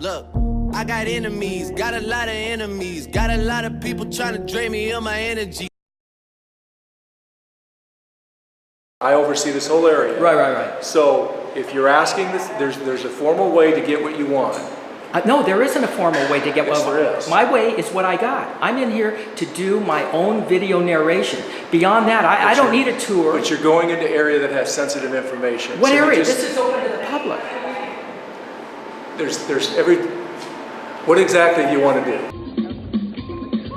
Look, I got enemies, got a lot of enemies, got a lot of people trying to drain me of my energy. I oversee this whole area. Right. So if you're asking this, there's a formal way to get what you want. No, there isn't a formal way to get Yes, what there is. My way is what I got. I'm in here to do my own video narration. Beyond that, I don't need a tour. But you're going into area that has sensitive information. What So you area? just- This is open to the public. There's every. What exactly do you want to do?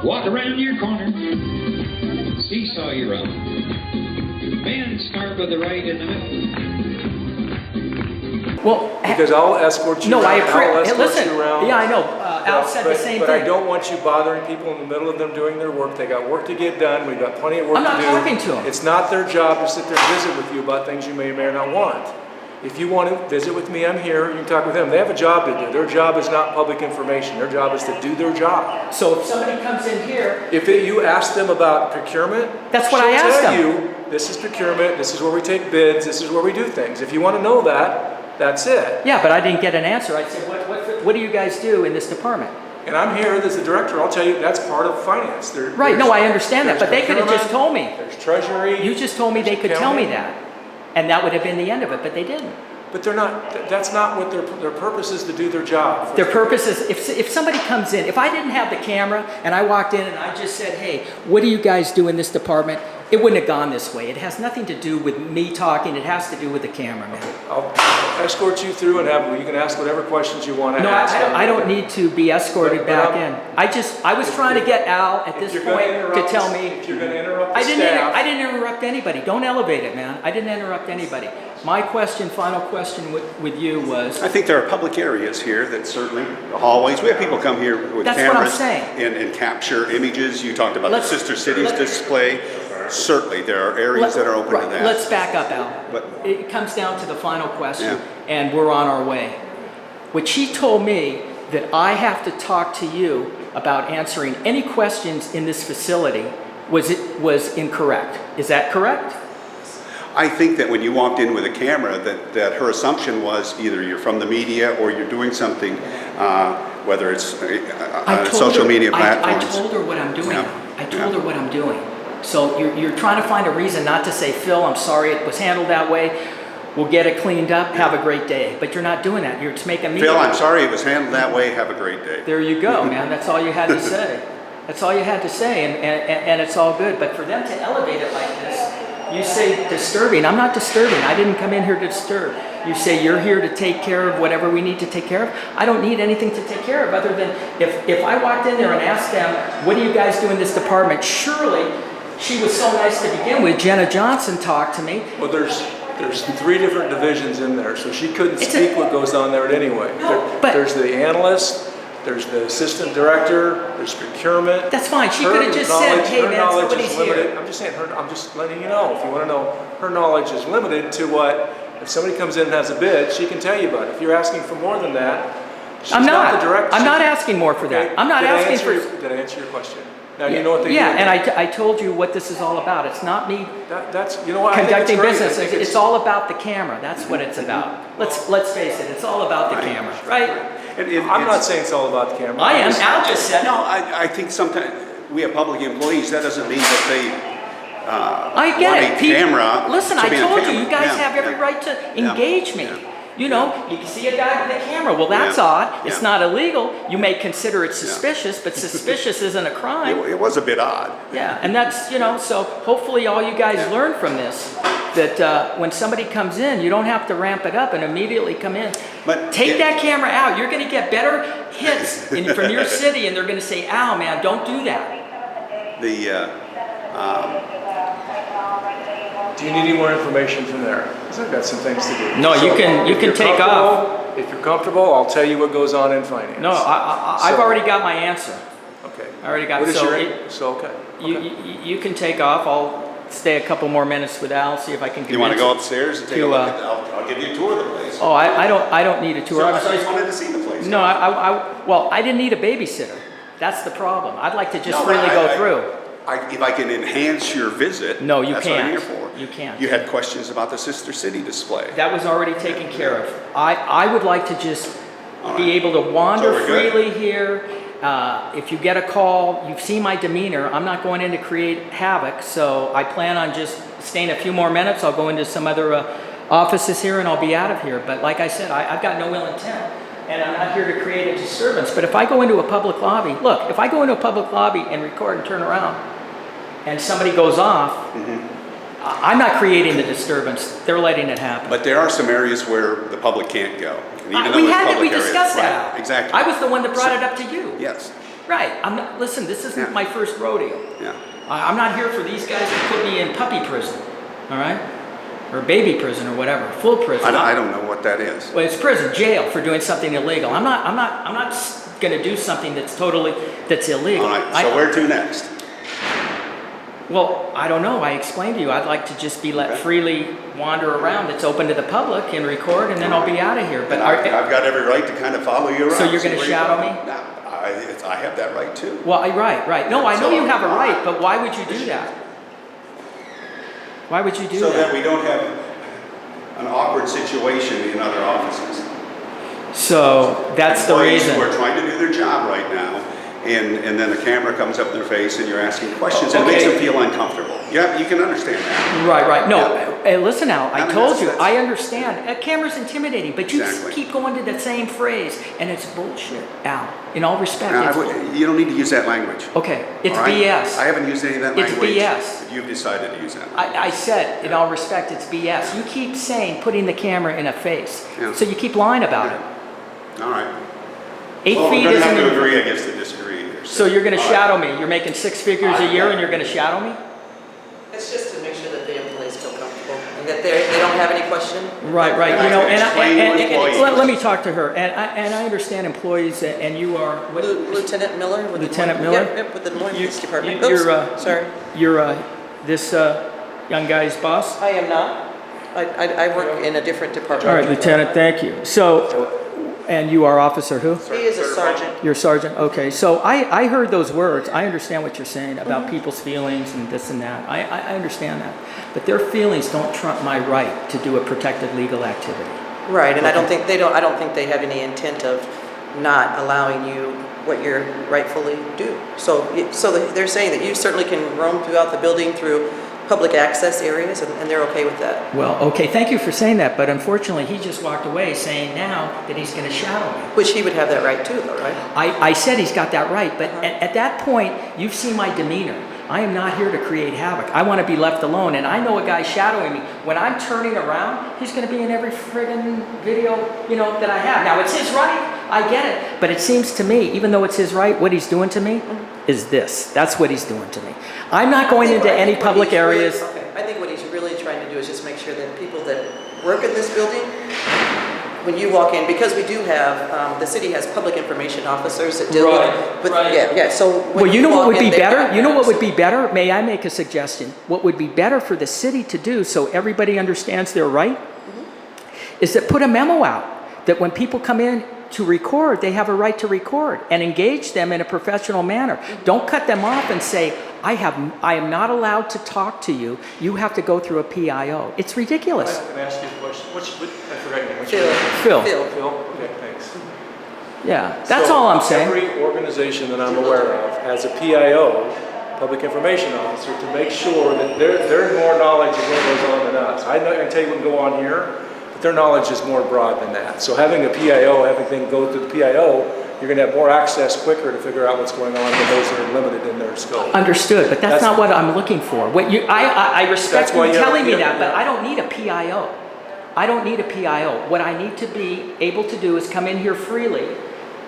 Walk around your corner, seesaw your own. Man, scarf of the right in the middle. Well, Because I'll escort you no, around. I'll escort listen. you around. Yeah, I know. Al said the same but thing. I don't want you bothering people in the middle of them doing their work. They got work to get done. We've got plenty of work I'm not to do. talking to them. It's not their job to sit there and visit with you about things you may or may not want. If you want to visit with me, I'm here. You can talk with them. They have a job to do. Their job is not public information. Their job is to do their job. So if somebody comes in here, If you ask them about procurement, That's what she'll I asked tell them. you, this is procurement, this is where we take bids, this is where we do things. If you want to know that, that's it. yeah, but I didn't get an answer. I said, what do you guys do in this department? And I'm here as the director. I'll tell you, that's part of finance. Right, no, I understand that, but they could have just told me. There's treasury. You just told me they could tell me accounting. that. And that would have been the end of it, but they didn't. But they're not, that's not what their purpose is, to do their job. Their purpose is, if somebody comes in, if I didn't have the camera and I walked in and I just said, hey, what do you guys do in this department? It wouldn't have gone this way. It has nothing to do with me talking. It has to do with the cameraman. I'll escort you through and you can ask whatever questions you want to No, ask. I don't need to be escorted But back I'm- in. I was trying to get Al at this If you're gonna point to interrupt- tell me. If you're going to interrupt the I staff. didn't interrupt anybody. Don't elevate it, man. I didn't interrupt anybody. My final question with you was, I think there are public areas here that certainly, the hallways, we have people come here with That's what I'm cameras saying. and capture images. You talked about the Let's- Sister Cities let's- display. Certainly, there are areas that are open to that. Let's back up, Al. But- It comes down to the final question, Yeah. and we're on our way. What she told me that I have to talk to you about answering any questions in this facility was incorrect. Is that correct? I think that when you walked in with a camera, that her assumption was either you're from the media or you're doing something, whether it's on social media platforms. I told her what I'm doing. Yeah. I told her what I'm doing. So you're trying to find a reason not to say, Phil, I'm sorry it was handled that way. We'll get it cleaned up. Have a great day. But you're not doing that. You're just making me. Phil, I'm sorry it was handled that way. Have a great day. There you go, man. That's all you had to say. That's all you had to say, and it's all good. But for them to elevate it like this, you say disturbing. I'm not disturbing. I didn't come in here to disturb. You say you're here to take care of whatever we need to take care of. I don't need anything to take care of other than if I walked in there and asked them, what do you guys do in this department? Surely, she was so nice to begin with. Jenna Johnson talked to me. Well, there's 3 different divisions in there, so she couldn't speak what goes on there anyway. but- There's the analyst, there's the assistant director, there's procurement. That's fine. She Her could have just said, knowledge- hey, her man, knowledge somebody's is limited. here. I'm just saying, I'm just letting you know. If you want to know, her knowledge is limited to what, if somebody comes in and has a bid, she can tell you about it. If you're asking for more than that, she's I'm not not. the director. I'm not asking more for that. Okay, I'm not did I asking answer for. Did I answer your question? Now you know what they do. Yeah, and I told you what this is all about. It's not me That's, you know what, I think conducting it's great. I business. think It's all about the camera. That's what it's about. Let's face it. It's all about the camera, right? I'm not saying it's all about the camera. I am. Al just said. No, I think sometimes we have public employees. That doesn't mean that they I get want it. a People- camera. Listen, to I be on told you. camera. You guys Yeah, have every yeah. right to Yeah, engage me. yeah. You know, you can see a guy with a camera. Well, that's Yeah, odd. It's yeah. not illegal. You may consider it suspicious, but suspicious isn't a crime. It was a bit odd. Yeah, and that's, so hopefully all you guys learn from this, that when somebody comes in, you don't have to ramp it up and immediately come in. But Take that camera out. You're going to get better hits from your city, and they're going to say, ow, man, don't do that. Do you need any more information from there? Because I've got some things to do. No, you can if you're take off. If you're comfortable, I'll tell you what goes on in finance. No, I've So- already got my answer. Okay. I already got What is so your, it- so okay. You can take off. I'll stay a couple more minutes with Al, see if I can You want to convince go him. upstairs and take to, a look at I'll give you a tour of the place. Oh, I don't need a tour. So I I was thought just- you wanted to see the place. No, well, I didn't need a babysitter. That's the problem. I'd like to just No, freely go through. If I can enhance your visit, No, you that's what I'm can't. here for. You can't. You had questions about the Sister City display. That was already taken care of. I would like to just All be right. able to wander So we're good? freely here. If you get a call, you've seen my demeanor. I'm not going in to create havoc, so I plan on just staying a few more minutes. I'll go into some other offices here and I'll be out of here. But like I said, I've got no ill intent. And I'm not here to create a disturbance. But if I go into a public lobby, look, if I go into a public lobby and record and turn around and somebody goes off, I'm not creating the disturbance. They're letting it happen. But there are some areas where the public can't go. And even though we it's had it, we public areas- discussed that. Right, exactly. I was the one that brought it up to you. Yes, Right. I'm not, listen, this isn't Yeah. my first rodeo. yeah. I'm not here for these guys to put me in puppy prison, all right? Or baby prison or whatever, full prison. I don't know what that is. Well, it's prison, jail for doing something illegal. I'm not going to do something that's illegal. All right, so where to next? Well, I don't know. I explained to you. I'd like to just be let freely wander around. It's open to the public and record, and then I'll be out of here. But I've got every right to kind of follow you around. So you're see gonna where you shadow go. me? No, I have that right too. well, right. No, I know So- you have a right, but why would you do that? Why would you do So that that? we don't have an awkward situation in other offices. So that's the Employees reason. who are trying to do their job right now, and then the camera comes up in their face and you're asking questions, and it makes Okay. them feel uncomfortable. Yeah, you can understand that. Right. No, Yeah. listen now. I I mean, told you. that's- I understand. A camera's intimidating, but you Exactly. keep going to that same phrase, and it's bullshit, Al. In all respect, Now, it's you don't need to use that language. okay. It's all right? BS. I haven't used any of that It's language. BS. But you've decided to use that. I said, in all respect, it's BS. You keep saying putting the camera in a face, Yeah. so you keep lying about it. All right. 8 Well, feet we're going to isn't. have to agree, I guess, to disagree here. So you're going to All right. shadow me. You're making 6 figures a year, and you're going to shadow me. It's just to make sure that the employees feel comfortable and that they don't have any question. Right. And You know, I explain to employees. let me talk to her. And I understand employees, and you are what? Lieutenant Miller with Lieutenant the Miller? Yep, with the Moines You- Police Department. you- Oops, you're, sorry. You're this young guy's boss. I am not. I work in a different department. All right, Lieutenant. Thank you. So, and you are Officer who? He is a sergeant. You're a sergeant. Okay. So I heard those words. I understand what you're saying about people's feelings and this and that. I understand that. But their feelings don't trump my right to do a protected legal activity. Right, and I don't think they have any intent of not allowing you what you're rightfully due. So they're saying that you certainly can roam throughout the building through public access areas, and they're okay with that. Well, okay. Thank you for saying that. But unfortunately, he just walked away saying now that he's going to shadow me. Which he would have that right too, though, right? I said he's got that right, but at that point, you've seen my demeanor. I am not here to create havoc. I want to be left alone, and I know a guy shadowing me. When I'm turning around, he's going to be in every friggin' video, that I have. Now, it's his right. I get it. But it seems to me, even though it's his right, what he's doing to me is this. That's what he's doing to me. I'm not going into any public areas. I think what he's really trying to do is just make sure that people that work in this building, when you walk in, because we do have, the city has public information officers that deal with, Right. yeah, so. Well, you know what would be better? You know what would be? be better? May I make a suggestion? What would be better for the city to do so everybody understands their right is that put a memo out that when people come in to record, they have a right to record and engage them in a professional manner. Don't cut them off and say, I am not allowed to talk to you. You have to go through a PIO. It's ridiculous. Can I ask you a question? I forgot your name. What's Phil. your name? Phil. Phil? Okay, thanks. Yeah, that's So all I'm saying. Every organization that I'm aware of has a PIO, Public Information Officer, to make sure that they're more knowledge of what goes on than us. I can tell you what can go on here, but their knowledge is more broad than that. So having a PIO, having things go through the PIO, you're going to have more access quicker to figure out what's going on than those that are limited in their scope. Understood, but that's not what I'm looking for. I respect That's why you you have telling me a- that, but I don't need a PIO. I don't need a PIO. What I need to be able to do is come in here freely,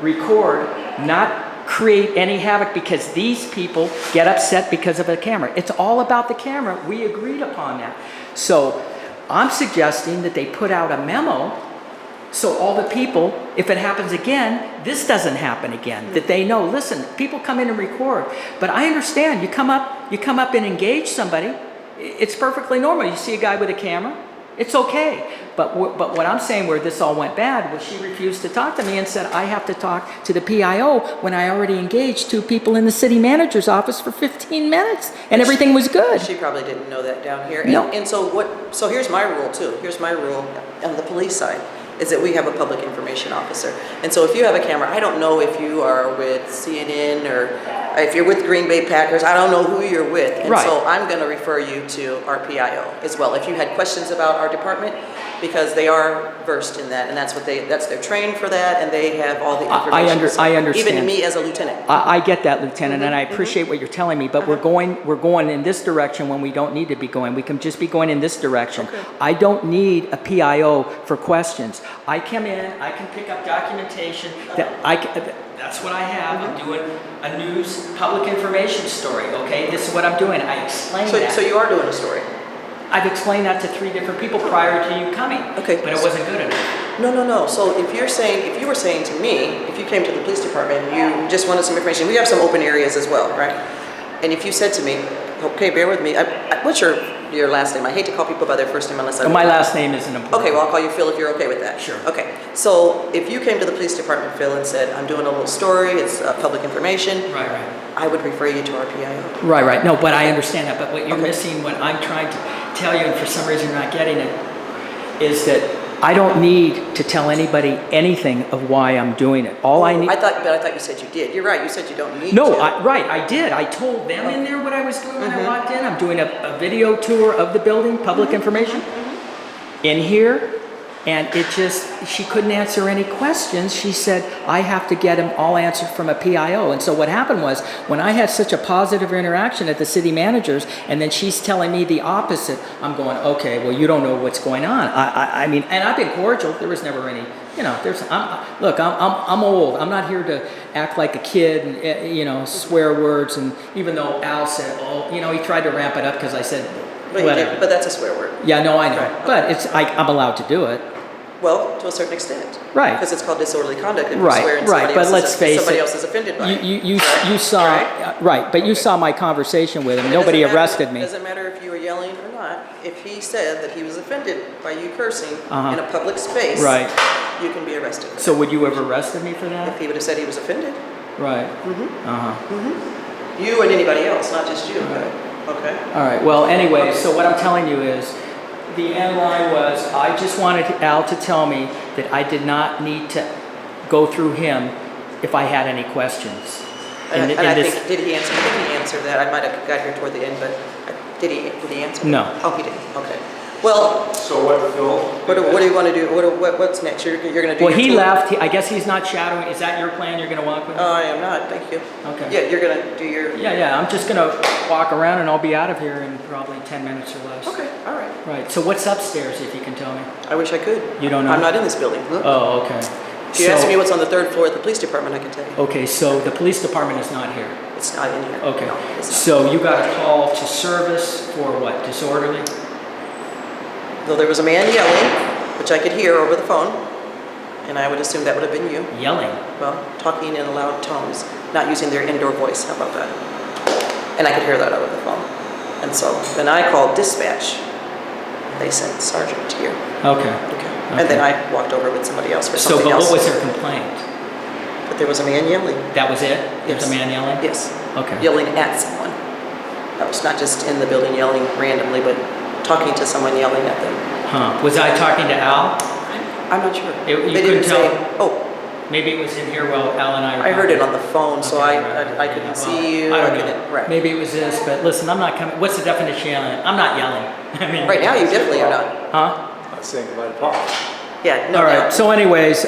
record, not create any havoc because these people get upset because of a camera. It's all about the camera. We agreed upon that. So I'm suggesting that they put out a memo so all the people, if it happens again, this doesn't happen again. That they know, listen, people come in and record. But I understand, you come up and engage somebody. It's perfectly normal. You see a guy with a camera, it's okay. But what I'm saying where this all went bad was she refused to talk to me and said, I have to talk to the PIO when I already engaged 2 people in the city manager's office for 15 minutes and everything was good. She probably didn't know that down here. No. And so here's my rule too. Here's my rule on the police side. is that we have a public information officer. And so if you have a camera, I don't know if you are with CNN or if you're with Green Bay Packers, I don't know who you're with. And Right. so I'm going to refer you to our PIO as well. If you had questions about our department, because they are versed in that, and they're trained for that, and they have all the information. I understand. Even me as a lieutenant. I get that, Lieutenant, and I appreciate what you're telling me, but we're going in this direction when we don't need to be going. We can just be going in this direction. Okay. I don't need a PIO for questions. I come in, I can pick up documentation that's what I have. I'm doing a news public information story, okay? This is what I'm doing. I explain that. So you are doing a story. I've explained that to 3 different people prior to you coming. Okay. But it wasn't good enough. No. So if you were saying to me, if you came to the police department, you just wanted some information, we have some open areas as well, right? And if you said to me, okay, bear with me, what's your last name? I hate to call people by their first name unless I... My last name isn't important. Okay, well, I'll call you Phil if you're okay with that. Sure. Okay, so if you came to the police department, Phil, and said, I'm doing a little story, it's public information, Right. I would refer you to our PIO. Right. No, but I understand that. But what you're Okay. missing, what I'm trying to tell you, and for some reason you're not getting it, is that I don't need to tell anybody anything of why I'm doing it. All I need... I thought you said you did. You're right, you said you don't need No, to. I did. I told them in there what I was doing when I walked in. I'm doing a video tour of the building, public information, in here. And she couldn't answer any questions. She said, I have to get them all answered from a PIO. And so what happened was, when I had such a positive interaction at the city managers, and then she's telling me the opposite, I'm going, okay, well, you don't know what's going on. I mean, and I've been cordial. There was never any, look, I'm old. I'm not here to act like a kid and, swear words. And even though Al said, he tried to ramp it up because I said, whatever. But that's a swear word. Yeah, no, I know. Right. But I'm allowed to do it. Well, to a certain extent. Right. Because it's called disorderly conduct if you Right, swear and right, but let's face somebody it, else is offended by it. You saw, Right? but you saw my conversation with him. It Nobody doesn't matter- arrested me. It doesn't matter if you were yelling or not. If he said that he was offended by you cursing Uh-huh. in a public space, Right. you can be arrested for So that. would you have arrested me for If that? he would have said he was offended, Right. you and anybody else, not just you. Okay. All right. Well, anyway, so what I'm telling you is, the end line was, I just wanted Al to tell me that I did not need to go through him if I had any questions. And I think, did he answer? I think he answered that. I might have got here toward the end, but did he answer? No. Oh, he didn't. Okay. Well, So what, Phil? what do you want to do? What's next? You're going to do Well, your he tour? left. I guess he's not shadowing. Is that your plan? You're going to walk with me? I am not. Thank you. Okay. Yeah, you're going to do your... Yeah. I'm just going to walk around and I'll be out of here in probably 10 minutes or less. Okay, all right. Right. So what's upstairs, if you can tell me? I wish I could. You don't know? I'm not in this building. Oh, okay. If you ask me what's on the 3rd floor at the police department, I can tell you. Okay, so the police department is not here. It's not in here. Okay. No, it's not. So you got a call to service for what? Disorderly? Though there was a man yelling, which I could hear over the phone, and I would assume that would have been you. Yelling. Well, talking in loud tones, not using their indoor voice. How about that? And I could hear that over the phone. And so then I called dispatch. They sent Sergeant here. Okay. Okay. And then I walked over with somebody else for So, something but else. what was her complaint? But there was a man yelling. That was it? There's Yes. a man yelling? Yes. Okay. Yelling at someone. That was not just in the building yelling randomly, but talking to someone yelling at them. Huh. Was I talking to Al? I'm not sure. You They didn't couldn't say. tell? Oh, Maybe it was in here while Al and I were I heard it talking. on the phone, so Okay, I right. couldn't Yeah, see you. well, I don't couldn't. know. Right. Maybe it was this, but listen, I'm not coming. What's the definition of yelling? I'm not yelling. I mean, Right now, you definitely are not. Huh? I was saying about Paul. Yeah. No. All right. no. So, anyways,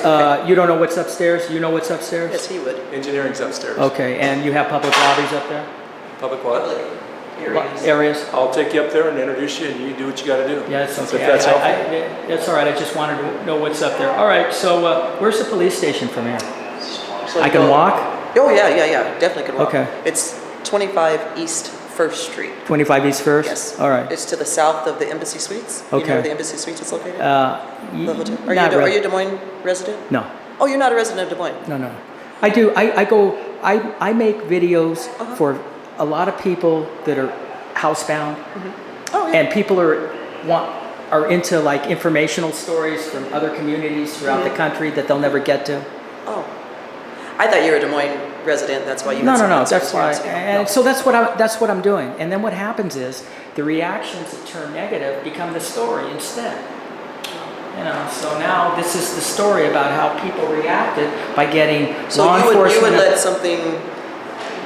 you don't know what's upstairs. You know what's upstairs. Yes, he would. Engineering's upstairs. Okay, and you have public lobbies up there. Public what? Public areas. Areas. I'll take you up there and introduce you, and you do what you gotta do. Yeah, that's If okay. that's helpful. That's all right. I just wanted to know what's up there. All right. So, where's the police station from here? So I can go- walk. Oh, yeah. Definitely could walk. Okay. It's 25 East 1st Street. 25 East First. Yes. All right. It's to the south of the Embassy Suites. You know Okay. where the Embassy Suites is located? Y- The hotel? not Are really. you a Des Moines resident? No. Oh, you're not a resident of Des Moines? No. I do. I make videos Uh-huh. for a lot of people that are housebound, Oh, yeah. and people are into like informational stories from other communities throughout the country that they'll never get to. Oh. I thought you were a Des Moines resident, that's why you No. had some That's why. concerns. And so that's what I'm doing. And then what happens is the reactions that turn negative become the story instead. You know, so now this is the story about how people reacted by getting So law you would enforcement. let something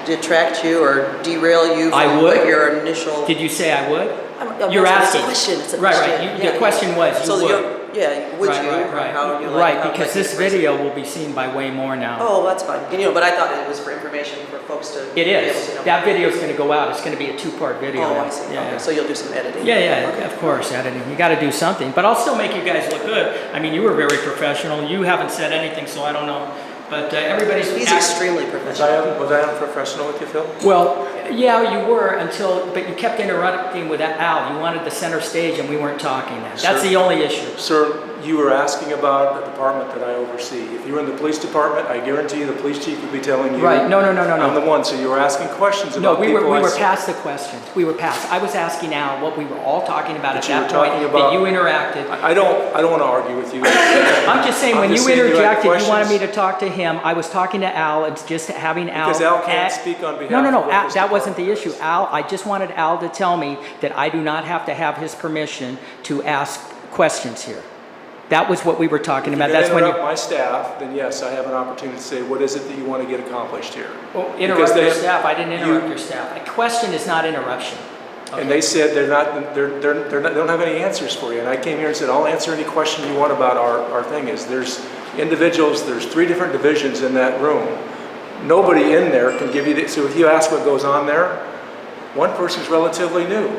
detract you or derail you I from would. what your initial? Did you say I would? You're asking. It's a question. It's a Right, question. right. The question was, you So would. yeah, would Right, you? right, or right. how you like, Right, how because like this you express it? video will be seen by way more now. Oh, that's fine. But I thought it was for information for folks to It be able is. to know. That video is going to go out. It's going to be a two-part video. Oh, I see. Yeah, Okay, yeah. so you'll do some editing. Yeah, yeah, Okay. of course, editing. You got to do something, but I'll still make you guys look good. I mean, you were very professional. You haven't said anything, so I don't know. But everybody's He's extremely professional. Was I unprofessional with you, Phil? Well, yeah, you were but you kept interrupting with Al. You wanted the center stage, and we weren't talking then. That's Sir. the only issue. Sir, you were asking about the department that I oversee. If you were in the police department, I guarantee you the police chief would be telling you. Right? No. I'm the one. So you were asking questions No, about we people. were I see. past the questions. We were past. I was asking Al what we were all talking about That at you were that point. talking That about- you interacted. I don't want to argue with you. I'm just saying, I'm when just you saying you had interjected, you wanted me questions. to talk to him. I was talking to Al and just having Al. Because Al can't speak on behalf No. of the Al, police that wasn't the department. issue. Al, I just wanted Al to tell me that I do not have to have his permission to ask questions here. That was what we were talking about. If you're That's going when to you interrupt my staff, then yes, I have an opportunity to say, what is it that you want to get accomplished here? well, Because interrupt they your have- staff. I didn't interrupt you- your staff. A question is not interruption. Okay. And they said they don't have any answers for you. And I came here and said, I'll answer any question you want about our thing is. There's individuals, there's 3 different divisions in that room. Nobody in there can give you, so if you ask what goes on there, one person's relatively new.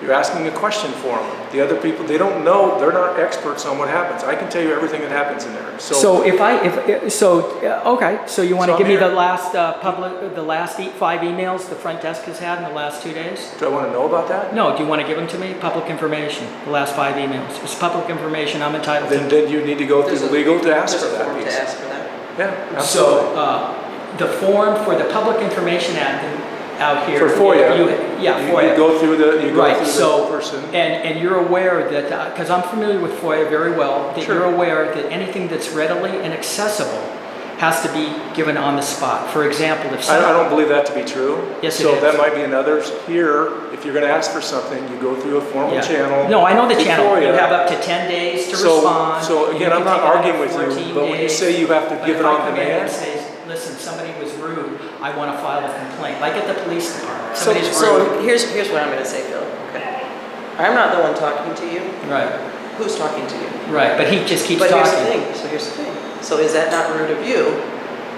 You're asking a question for them. The other people, they don't know, they're not experts on what happens. I can tell you everything that happens in there. So okay, so you want So to give me I'm the here. last the last 5 emails the front desk has had in the last 2 days? Do I want to know about that? No, do you want to give them to me? Public information, the last 5 emails. It's public information, I'm entitled Then to. you need to go through the legal to ask for There's a that form piece. to ask for that. Yeah, absolutely. So, the form for the Public Information Act out here. For FOIA. Yeah, You FOIA. go through the Right, so, person. and you're aware that, because I'm familiar with FOIA very well, that Sure. you're aware that anything that's readily and accessible has to be given on the spot. For example, if I someone... don't believe that to be true. Yes, it So is. that might be another, here, if you're going to ask for something, you go through a formal Yeah. channel. No, I know the with channel. You FOIA. have up to 10 days to So- respond. so and again, you I'm can not take it arguing up with you, 14 but when you days. say you have to But give if it I on come in demand- and say, listen, somebody was rude, I want to file a complaint, like at the police department. So, Somebody's so rude. here's what I'm going to say, Phil. Okay. I'm not the one talking to you. Right, Who's talking to you? right, but he just keeps But talking. here's the thing. So is that not rude of you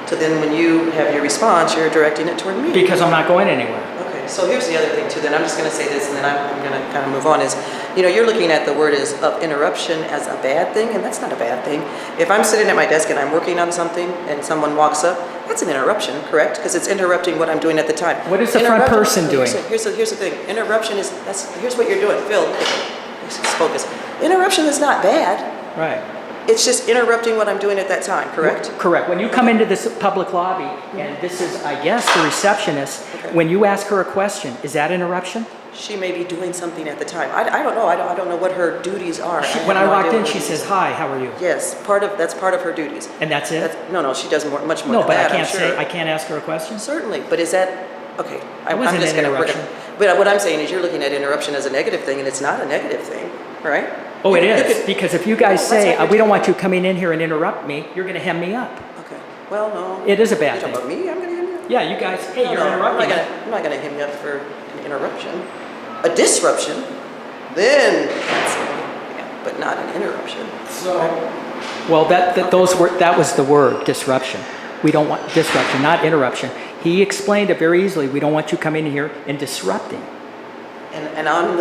to then when you have your response, you're directing it toward me? Because I'm not going anywhere. Okay, so here's the other thing too, then I'm just gonna say this and then I'm gonna kind of move on is, you're looking at the word is of interruption as a bad thing, and that's not a bad thing. If I'm sitting at my desk and I'm working on something and someone walks up, that's an interruption, correct? Because it's interrupting what I'm doing at the time. What is the front person doing? Here's the thing, interruption is, here's what you're doing, Phil, let's focus. Interruption is not bad, Right. it's just interrupting what I'm doing at that time, correct? Correct. When you come into this public lobby, and this is, I guess, the receptionist, Okay. when you ask her a question, is that interruption? She may be doing something at the time. I don't know. I don't know what her duties are. have When I no walked idea in, what she her says, duties hi, how are you? are. Yes, that's part of her duties. And that's it? No, she does much more No, than but I that, I'm can't sure. say, I can't ask her a question? Certainly, but is that, okay. It wasn't I'm just an gonna, interruption. but what I'm saying is you're looking at interruption as a negative thing, and it's not a negative thing, right? Oh, it You is, could- because if you guys That's say, not your we don't want you coming in here and interrupt me, you're gonna hem me up. Okay, well, no. It is a You're bad talking thing. about me? I'm gonna him you up? Yeah, you guys, hey, you're No, interrupting me. I'm not gonna him you up for an interruption. A disruption, then, yeah, but not an interruption. Well, that was the word, disruption. We don't want disruption, not interruption. He explained it very easily. We don't want you coming in here and disrupting. And on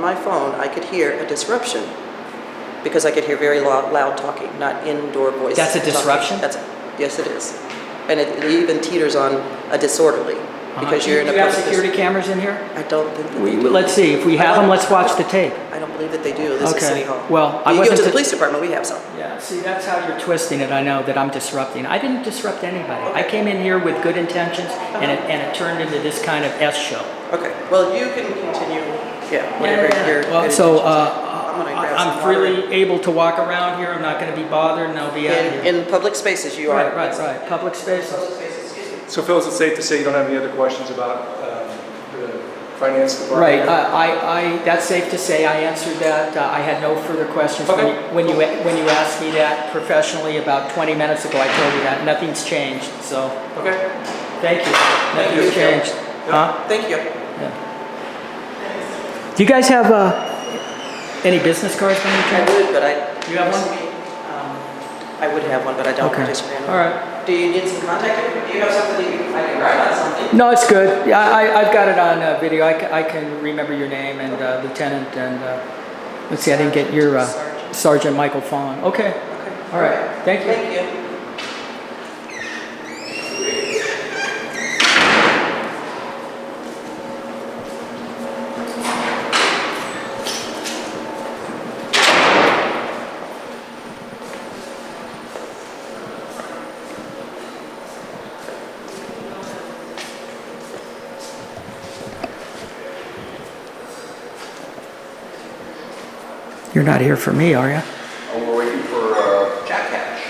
my phone, I could hear a disruption because I could hear very loud talking, not indoor voice. That's a talking. disruption? Yes, it is. And it even teeters on a disorderly because you're in Do a you have public security cameras in here? I don't think that they do. Let's see, if we have them, let's watch the tape. I don't believe that they do. This is Okay. City Hall. Well, I You go wasn't to the to- police department, we have some. Yeah, see, that's how you're twisting it. I know that I'm disrupting. I didn't disrupt anybody. I came in here with good intentions, and it turned into this kind of S show. Okay, well, you can continue, whatever your Well, good so intentions are. I'm gonna grab I'm some freely able to walk around here. I'm not going to be bothered, and I'll be out water. here. In public spaces, you are. Right. Public spaces. Public spaces, excuse me. So Phil, is it safe to say you don't have any other questions about the finance department. Right, that's safe to say. I answered that. I had no further questions. Okay. When you asked me that professionally about 20 minutes ago, I told you that nothing's changed, so Okay. thank you. Thank Nothing's you. changed. Huh? Thank you. Yeah. Do you guys have any business cards by any I chance? would, but You have one? I would have one, but I don't Okay. participate in it. All right. Do you need some contact info? Do you have something I can write on something? No, it's good. Yeah, I've got it on video. I can remember your name and Lieutenant and let's see, I didn't get your Sergeant Michael Fawn. Okay. All right. Thank you. Thank you. You're not here for me, are you? Oh, we're waiting for Jack Hatch.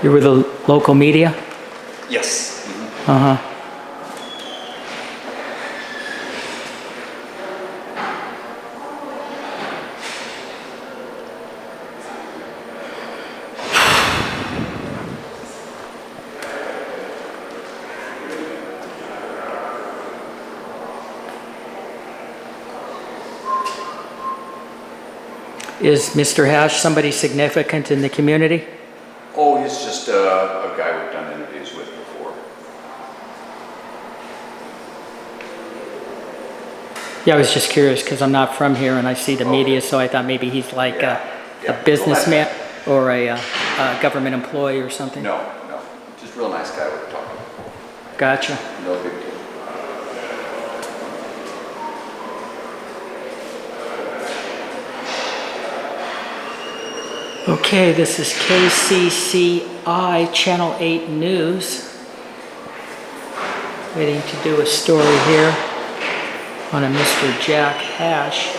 You were the local media? Yes. Uh-huh. Is Mr. Hash somebody significant in the community? Oh, he's just a guy we've done interviews with before. Yeah, I was just curious because I'm not from here and I see the media, so I thought maybe he's like a businessman or a government employee or something. No, just a real nice guy we're talking. Gotcha. No big deal. Okay, this is KCCI Channel 8 News. Waiting to do a story here on a Mr. Jack Hash.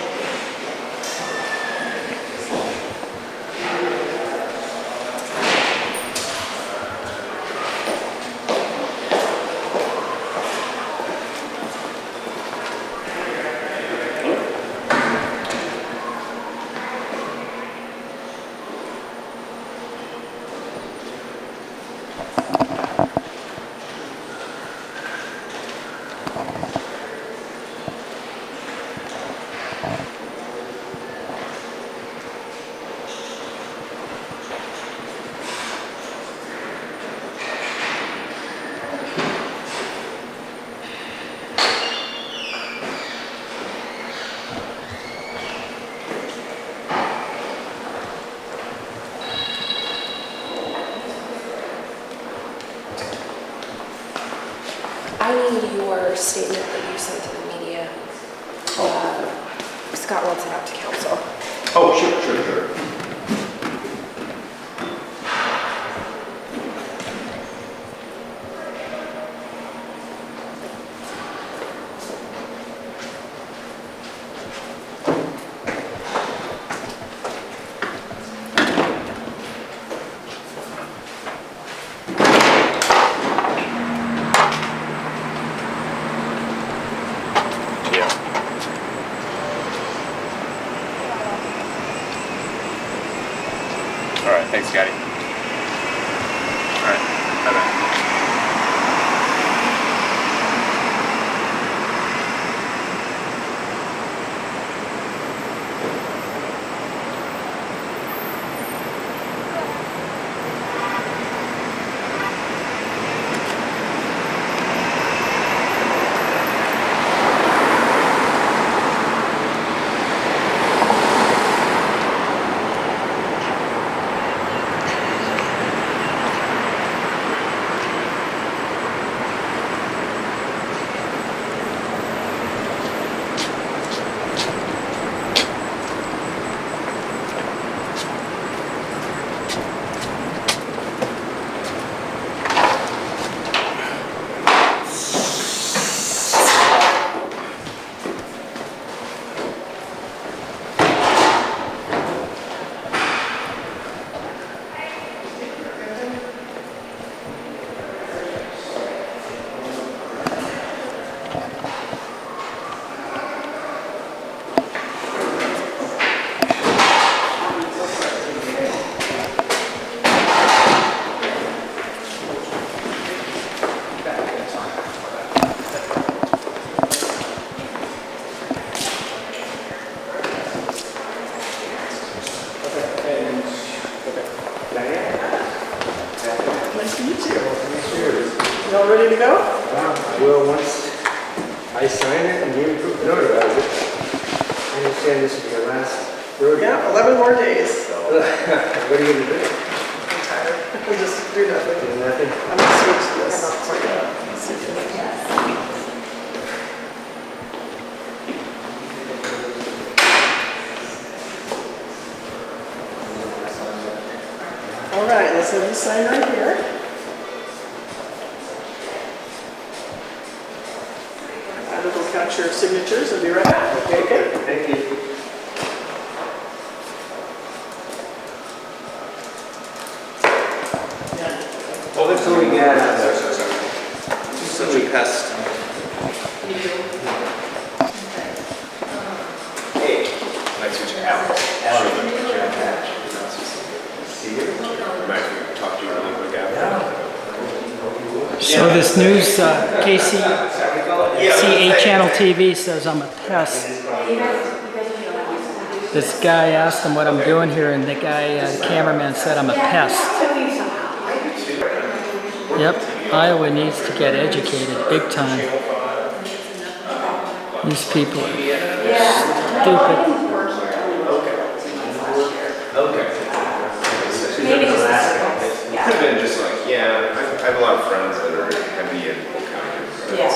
I need your statement that you sent to the media. Scott wants it out to council. Oh, sure. All right, thanks, Scotty. All right, bye-bye. all ready to go? Well, once I sign it and you notarize it, I understand this is your last rodeo. Yeah, 11 more days, so What are you gonna do? I'm tired. I'll just do nothing. Do nothing? I'm gonna switch this. All right, let's have you sign right here. Audit will count your signatures. I'll be right back. Okay. Thank you. Well, that's what we got. Such a pest. Hey. Nice to meet you, Alex. See you. Reminds me to talk to you really quick after. So this news, KCA Channel TV says I'm a pest. This guy asked him what I'm doing here, and the guy, the cameraman said I'm a pest. Yep, Iowa needs to get educated big time. These people are stupid. Could have been just like, yeah, I have a lot of friends that are heavy in accounting. Yeah.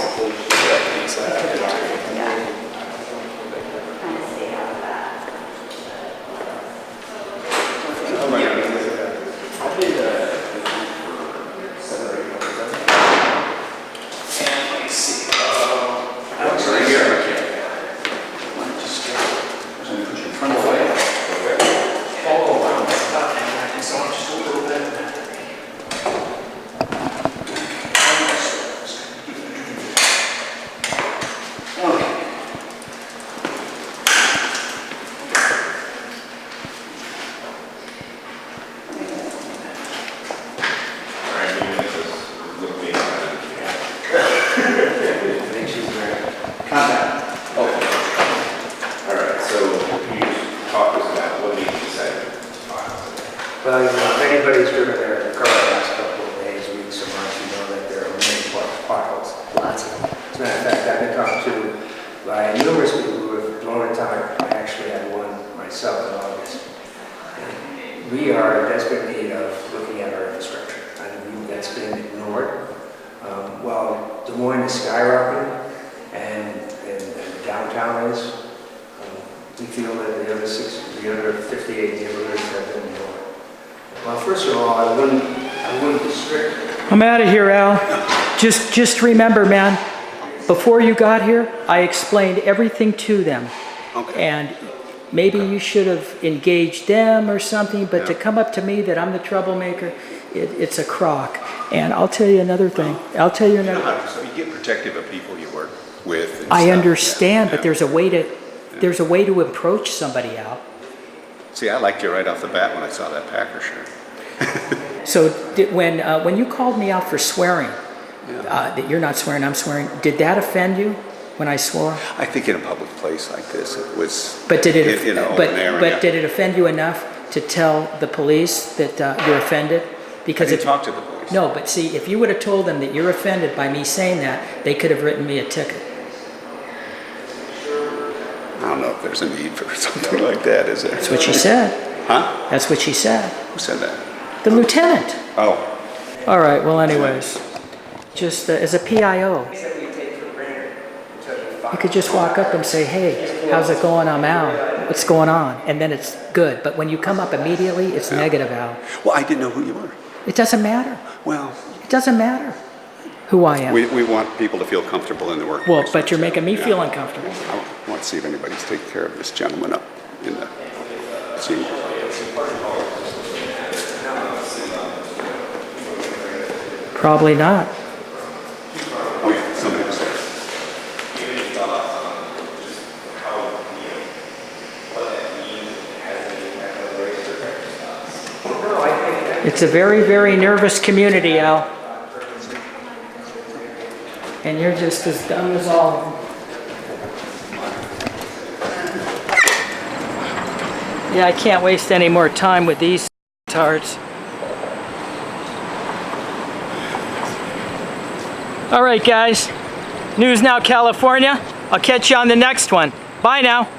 Well, you know, if anybody's driven their car the last couple of days, weeks, or months, you know that there are many potholes, lots of them. As a matter of fact, I've been talked to by numerous people who have blown a tire. I actually had one myself in August. And we are in desperate need of looking at our infrastructure. I mean, that's been ignored. While Des Moines is skyrocketing and downtown is, we feel that the other 58 neighborhoods have been ignored. Well, first of all, I wouldn't restrict. I'm out of here, Al. Just remember, man, before you got here, I explained everything to them. Okay. And maybe you should have engaged them or something, but to come up to me that I'm the troublemaker, it's a crock. And I'll tell you another thing. So you get protective of people you work with. And I stuff. understand, Yeah. but there's a way to approach somebody, Al. See, I liked you right off the bat when I saw that Packer shirt. So when you called me out for swearing, that you're not swearing, I'm swearing, did that offend you when I swore? I think in a public place like this, it was. But did it? In an but open area. did it offend you enough to tell the police that you're offended? Because I didn't talk to the police. No, but see, if you would have told them that you're offended by me saying that, they could have written me a ticket. I don't know if there's a need for something like that, is there? That's what she said. Huh? That's what she said. Who said that? The lieutenant. Oh. All right. Well, anyways, just as a PIO, you could just walk up and say, "Hey, how's it going? I'm Al. What's going on?" And then it's good. But when you come up immediately, it's negative, Al. Well, I didn't know who you were. It doesn't matter. Well, It doesn't matter who I am. we want people to feel comfortable in the workplace. Well, but you're making me feel uncomfortable. I want to see if anybody's taking care of this gentleman up in the scene. Probably not. Oh, yeah, somebody was there. It's a very, very nervous community, Al. And you're just as dumb as all of them. Yeah, I can't waste any more time with these tards. All right, guys. News Now California. I'll catch you on the next one. Bye now.